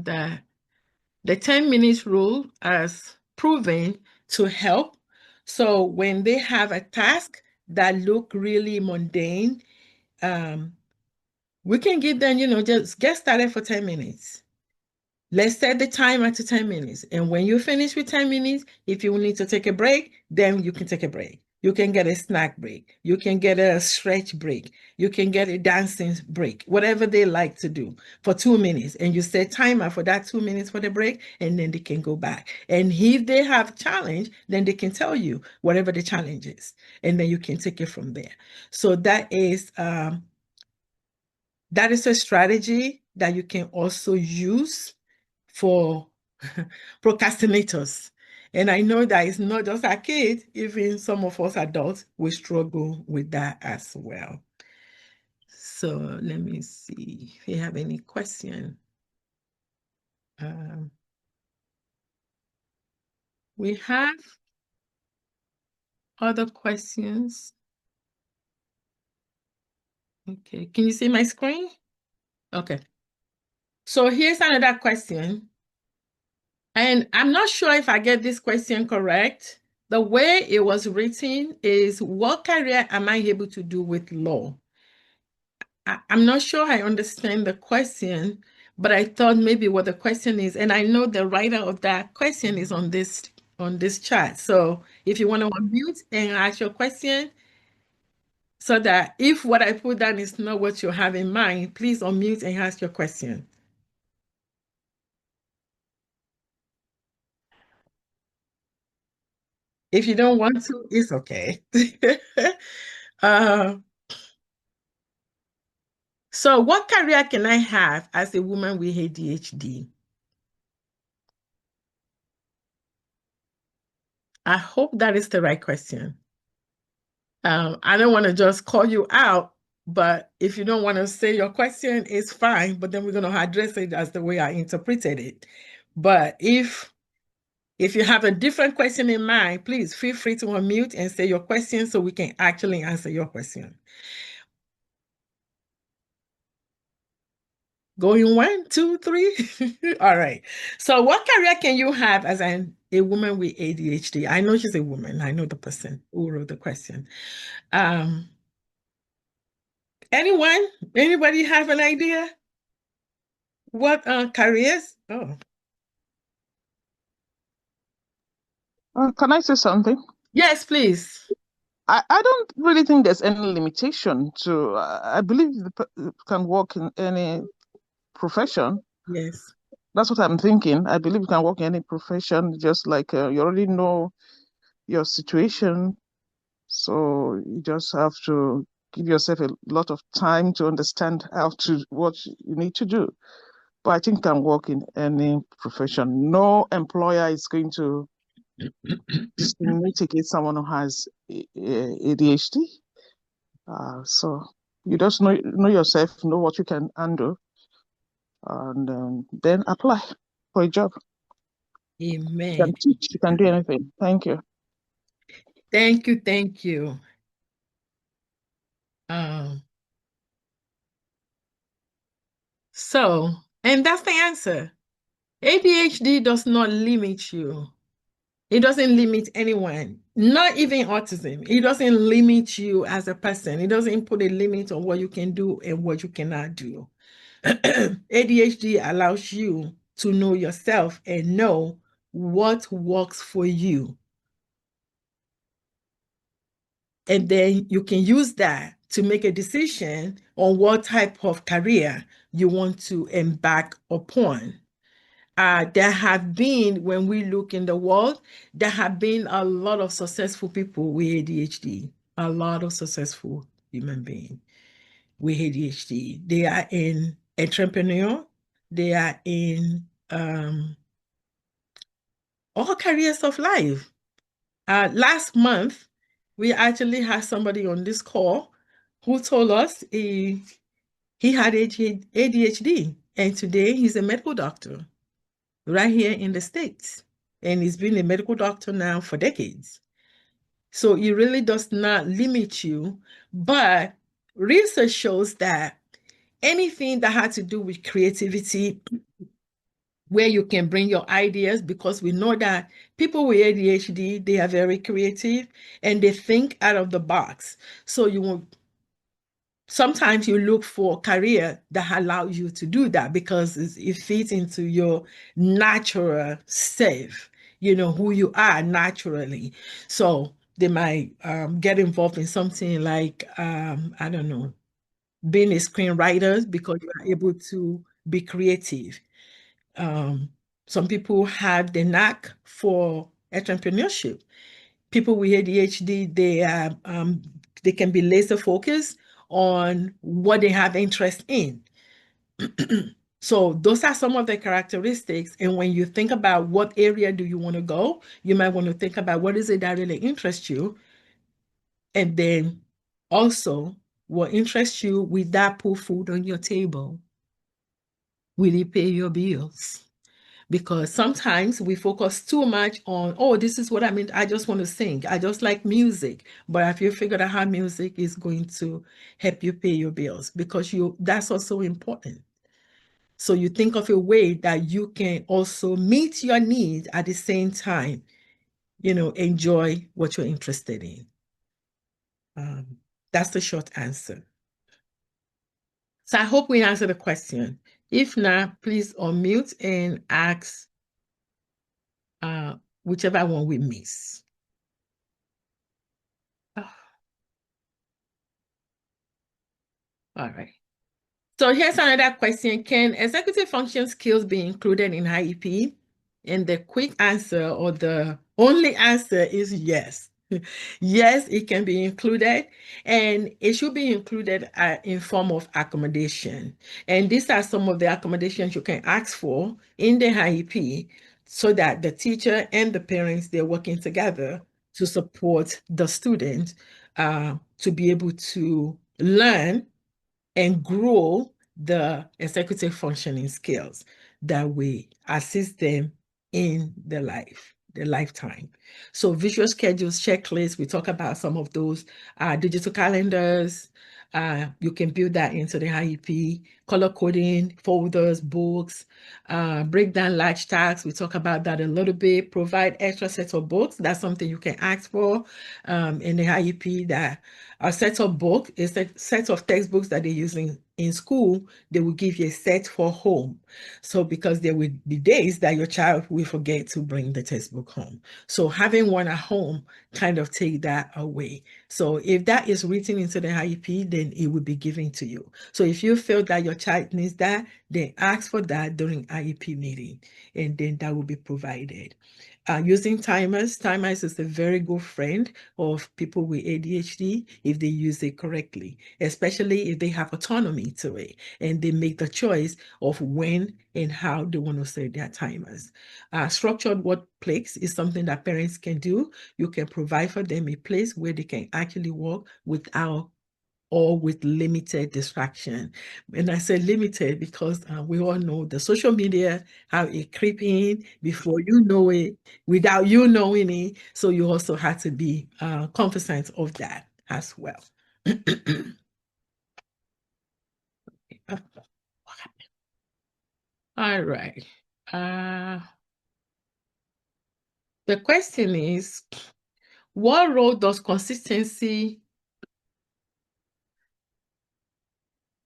that the 10 minutes rule has proven to help. So when they have a task that look really mundane, we can give them, just get started for 10 minutes. Let's set the timer to 10 minutes. And when you finish with 10 minutes, if you need to take a break, then you can take a break. You can get a snack break. You can get a stretch break. You can get a dancing break, whatever they like to do for 2 minutes. And you set timer for that 2 minutes for the break, and then they can go back. And if they have challenge, then they can tell you whatever the challenge is. And then you can take it from there. So that is a strategy that you can also use for procrastinators. And I know that it's not just our kids, even some of us adults, we struggle with that as well. So let me see if you have any question. We have other questions. Okay, can you see my screen? Okay. So here's another question. And I'm not sure if I get this question correct. The way it was written is, what career am I able to do with law? I'm not sure I understand the question, but I thought maybe what the question is, and I know the writer of that question is on this chat. So if you want to unmute and ask your question, so that if what I put down is not what you have in mind, please unmute and ask your question. If you don't want to, it's okay. So what career can I have as a woman with ADHD? I hope that is the right question. I don't want to just call you out, but if you don't want to say your question, it's fine, but then we're going to address it as the way I interpreted it. But if you have a different question in mind, please feel free to unmute and say your question so we can actually answer your question. Going 1, 2, 3. All right. So what career can you have as a woman with ADHD? I know she's a woman. I know the person who wrote the question. Anyone? Anybody have an idea? What careers? Oh. Can I say something? Yes, please. I don't really think there's any limitation to, I believe you can work in any profession. Yes. That's what I'm thinking. I believe you can work in any profession, just like you already know your situation. So you just have to give yourself a lot of time to understand what you need to do. But I think you can work in any profession. No employer is going to discriminate against someone who has ADHD. So you just know yourself, know what you can handle, and then apply for a job. Amen. You can teach, you can do anything. Thank you. Thank you. Thank you. And that's the answer. ADHD does not limit you. It doesn't limit anyone, not even autism. It doesn't limit you as a person. It doesn't put a limit on what you can do and what you cannot do. ADHD allows you to know yourself and know what works for you. And then you can use that to make a decision on what type of career you want to embark upon. There have been, when we look in the world, there have been a lot of successful people with ADHD, a lot of successful human beings with ADHD. They are in entrepreneur, they are in all careers of life. Last month, we actually had somebody on this call who told us he had ADHD, and today he's a medical doctor right here in the States. And he's been a medical doctor now for decades. So it really does not limit you, but research shows that anything that had to do with creativity where you can bring your ideas, because we know that people with ADHD, they are very creative and they think out of the box. So you will sometimes you look for a career that allows you to do that because it fits into your natural self, who you are naturally. So they might get involved in something like, I don't know, being a screenwriter because you are able to be creative. Um, some people have the knack for entrepreneurship. People with ADHD, they can be laser focused on what they have interest in. So those are some of the characteristics. And when you think about what area do you want to go, you might want to think about what is it that really interests you. And then also what interests you, will that put food on your table? Will it pay your bills? Because sometimes we focus too much on, oh, this is what I mean. I just want to sing. I just like music. But have you figured out how music is going to help you pay your bills? Because that's also important. So you think of a way that you can also meet your needs at the same time, enjoy what you're interested in. That's the short answer. So I hope we answered the question. If not, please unmute and ask whichever one we miss. Oh, all right. So here's another question. Can executive function skills be included in IEP? And the quick answer, or the only answer, is yes. Yes, it can be included, and it should be included in form of accommodation. And these are some of the accommodations you can ask for in the IEP so that the teacher and the parents, they're working together to support the student to be able to learn and grow the executive functioning skills that we assist them in their lifetime. So visual schedules, checklists, we talk about some of those, digital calendars, you can build that into the IEP, color coding, folders, books, break down large tasks. We talk about that a little bit, provide extra sets of books. That's something you can ask for in the IEP, that a set of book is a set of textbooks that they're using in school. They will give you a set for home. So because there will be days that your child will forget to bring the textbook home. So having one at home kind of take that away. So if that is written into the IEP, then it will be given to you. So if you feel that your child needs that, then ask for that during IEP meeting, and then that will be provided. Using timers. Timers is a very good friend of people with ADHD if they use it correctly, especially if they have autonomy to it and they make the choice of when and how they want to set their timers. Structured workplace is something that parents can do. You can provide for them a place where they can actually work without or with limited distraction. And I say limited because we all know the social media, how it creep in before you know it, without you knowing it. So you also have to be cognizant of that as well. All right. The question is, what role does consistency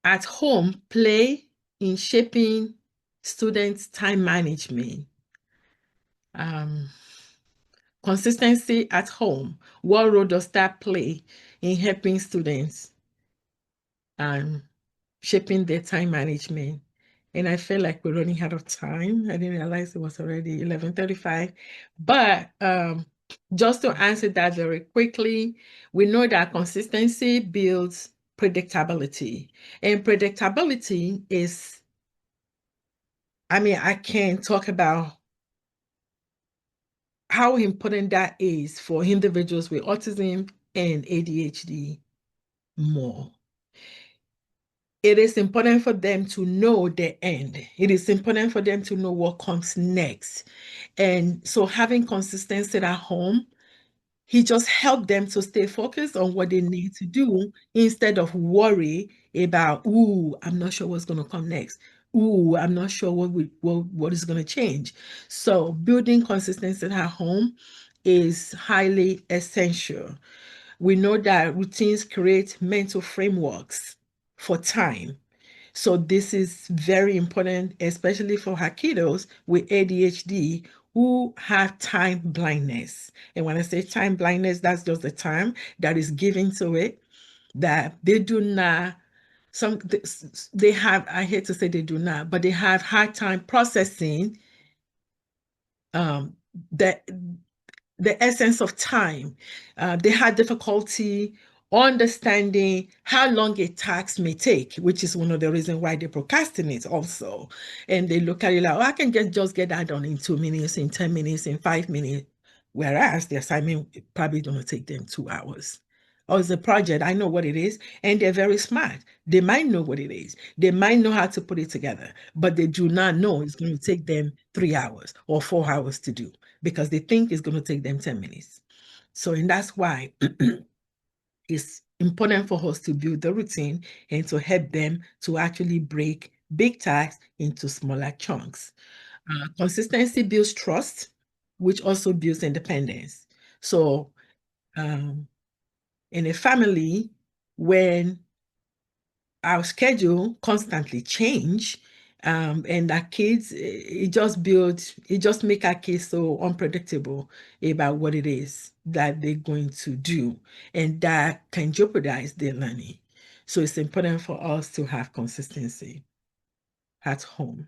at home play in shaping students' time management? Consistency at home, what role does that play in helping students shaping their time management? And I feel like we're running out of time. I didn't realize it was already 11:35. But just to answer that very quickly, we know that consistency builds predictability. And predictability is, I can talk about how important that is for individuals with autism and ADHD more. It is important for them to know the end. It is important for them to know what comes next. And so having consistency at home, he just helped them to stay focused on what they need to do instead of worry about, ooh, I'm not sure what's going to come next. Ooh, I'm not sure what is going to change. So building consistency at home is highly essential. We know that routines create mental frameworks for time. So this is very important, especially for our kiddos with ADHD who have time blindness. And when I say time blindness, that's just the time that is given to it, that they do not, they have, I hate to say they do not, but they have hard time processing um, the essence of time. They had difficulty understanding how long a task may take, which is one of the reasons why they procrastinate also. And they look at it like, oh, I can just get that done in 2 minutes, in 10 minutes, in 5 minutes, whereas the assignment is probably going to take them 2 hours. Or it's a project, I know what it is, and they're very smart. They might know what it is. They might know how to put it together, but they do not know it's going to take them 3 hours or 4 hours to do, because they think it's going to take them 10 minutes. So, and that's why it's important for us to build the routine and to help them to actually break big tasks into smaller chunks. Consistency builds trust, which also builds independence. So, in a family, when our schedule constantly change, and our kids, it just make our kids so unpredictable about what it is that they're going to do, and that can jeopardize their learning. So it's important for us to have consistency at home.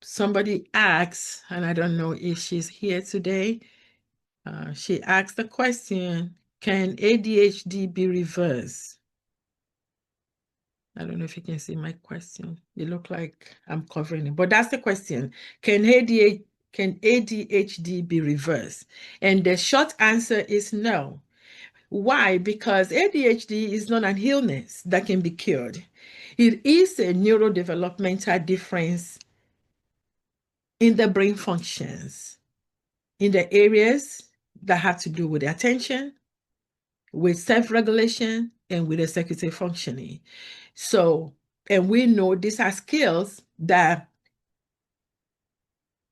Somebody asks, and I don't know if she's here today, she asked the question, can ADHD be reversed? I don't know if you can see my question. It look like I'm covering it, but that's the question. Can ADHD be reversed? And the short answer is no. Why? Because ADHD is not an illness that can be cured. It is a neurodevelopmental difference in the brain functions, in the areas that have to do with attention, with self-regulation, and with executive functioning. So, and we know these are skills that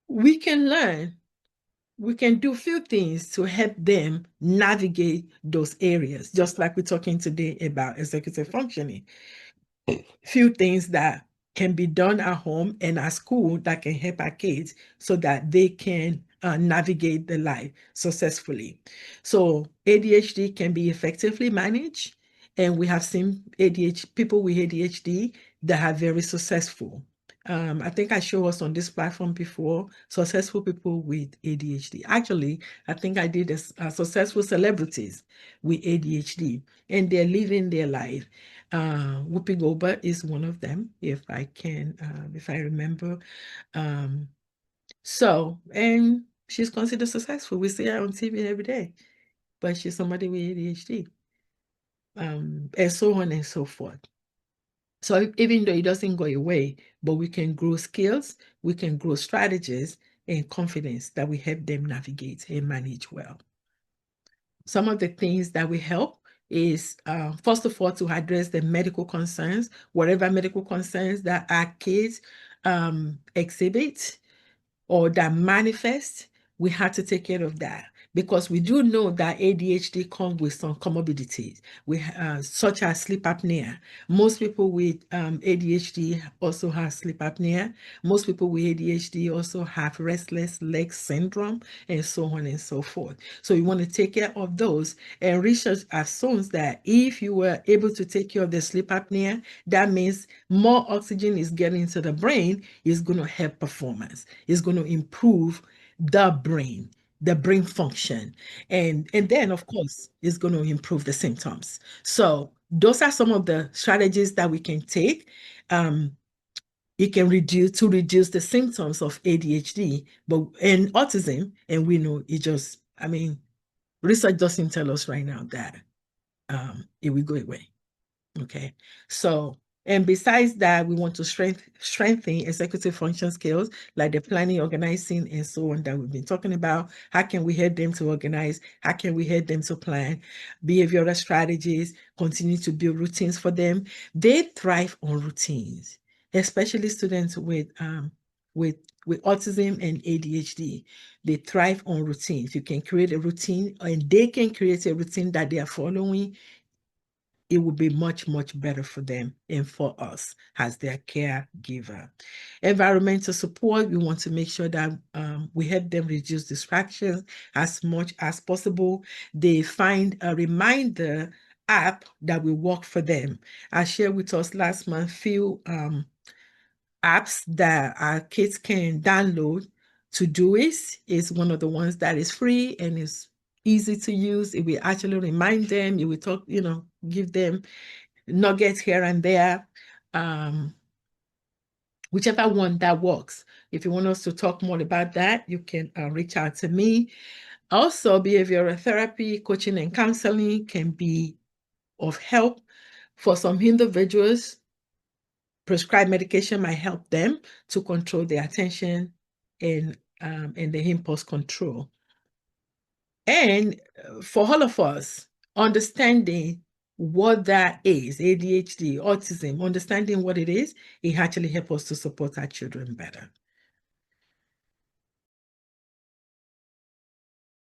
we can learn. We can do a few things to help them navigate those areas, just like we're talking today about executive functioning. Few things that can be done at home and at school that can help our kids so that they can navigate the life successfully. So ADHD can be effectively managed, and we have seen people with ADHD that are very successful. I think I showed us on this platform before, successful people with ADHD. Actually, I think I did successful celebrities with ADHD, and they're living their life. Whoopi Goldberg is one of them, if I remember. So, and she's considered successful. We see her on TV every day, but she's somebody with ADHD, and so on and so forth. So even though it doesn't go away, but we can grow skills, we can grow strategies and confidence that we help them navigate and manage well. Some of the things that we help is, first of all, to address the medical concerns, whatever medical concerns that our kids exhibit or that manifest, we have to take care of that, because we do know that ADHD comes with some comorbidities, such as sleep apnea. Most people with ADHD also have sleep apnea. Most people with ADHD also have restless leg syndrome, and so on and so forth. So you want to take care of those. And research assumes that if you were able to take care of the sleep apnea, that means more oxygen is getting into the brain, is going to help performance. It's going to improve the brain function. And then, of course, it's going to improve the symptoms. So those are some of the strategies that we can take. It can reduce the symptoms of ADHD and autism. And we know research doesn't tell us right now that it will go away. Okay. So And besides that, we want to strengthen executive function skills like the planning, organizing, and so on that we've been talking about. How can we help them to organize? How can we help them to plan? Behavioral strategies, continue to build routines for them. They thrive on routines, especially students with autism and ADHD. They thrive on routines. You can create a routine and they can create a routine that they are following. It would be much, much better for them and for us as their caregiver. Environmental support, we want to make sure that we help them reduce distractions as much as possible. They find a reminder app that will work for them. I shared with us last month few apps that our kids can download. Todoist is one of the ones that is free and is easy to use. It will actually remind them. It will talk, give them nuggets here and there, whichever one that works. If you want us to talk more about that, you can reach out to me. Also, behavioral therapy, coaching, and counseling can be of help for some individuals. Prescribed medication might help them to control their attention and the impulse control. And for all of us, understanding what that is, ADHD, autism, understanding what it is, it actually helps us to support our children better.